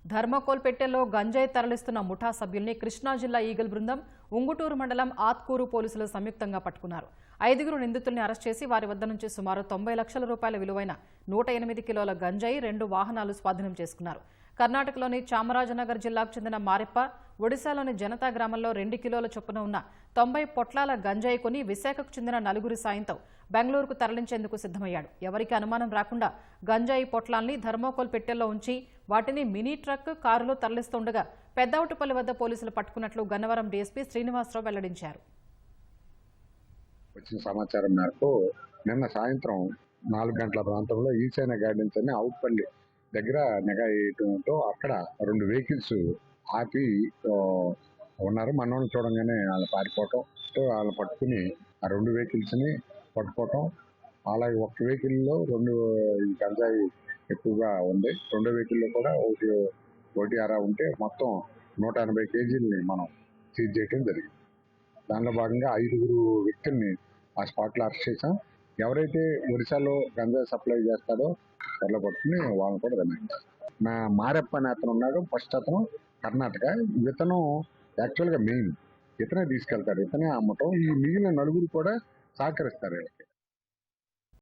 ధర్మకోల్పెట్టెలో గంజాయి తరలిస్తున్న ముఠా సభ్యుల్ని కృష్ణా జిల్లా ఈగల్ బృందం ఉంగుటూరు మండలం ఆత్కూరు పోలీసులు సంయుక్తంగా పట్టుకున్నారు. 5 నిందితుల్ని అరెస్ట్ చేసి వారి వద్ద నుంచి సుమారు 90 లక్షల రూపాయల విలువైన 108 కిలోల గంజాయి, 2 వాహనాలు స్వాధీనం చేసుకున్నారు. కర్ణాటకలోని చామరాజనగర్ జిల్లాకు చెందిన మారెప్ప, ఒడిశాలోని జనతా గ్రామంలో 2 కిలోల చొప్పున ఉన్న 90 పొట్లాల గంజాయి కొని విశాఖకు చెందిన 4 సాయంతో బెంగళూరుకు తరలించేందుకు సిద్ధమయ్యాడు. ఎవరికి అనుమానం రాకుండా గంజాయి పొట్లాల్ని థర్మోకోల్ పెట్టెల్లో ఉంచి వాటిని మినీ ట్రక్, కారులో తరలిస్తుండగా పెద్దౌటుపల్లి వద్ద పోలీసులు పట్టుకున్నట్లు గన్నవరం డీఎస్పీ శ్రీనివాసరావు వెల్లడించారు. వచ్చిన సమాచారం మేరకు నిన్న సాయంత్రం 4 గంటల ప్రాంతంలో ఈశాన్య గార్డెన్స్ అని అవుట్పల్లి దగ్గర నిఘా వేయటంతో అక్కడ 2 వెహికల్స్ ఆపి ఉన్నారు. మనోళ్ళు చూడంగానే వాళ్ళు పారిపోవటం, వాళ్ళు పట్టుకుని ఆ 2 వెహికల్స్ని పట్టుకోవటం. అలాగే ఒక వెహికల్లో 2 గంజాయి ఎక్కువగా ఉంది. 2 వెహికల్లో కూడా ఒకటి అరా ఉంటే మొత్తం 180 కేజీలని మనం సీజ్ చేయడం జరిగింది. దానిలో భాగంగా 5 వ్యక్తుల్ని ఆ స్పాట్లో అరెస్ట్ చేశాం. ఎవరైతే ఒరిస్సాలో గంజాయి సప్లై చేస్తాడో త్వరలో పట్టుకుని వాళ్ళని కూడా రిమైండ్ చేస్తాం. నా మారెప్ప అనే అతను ఉన్నాడు, ఫస్ట్ అతను కర్ణాటక. ఇతను యాక్చువల్గా మెయిన్, ఇతనే తీసుకెళ్తాడు, ఇతనే అమ్మటం. ఈ మిగిలిన 4 కూడా సహకరిస్తారు వీళ్ళకి.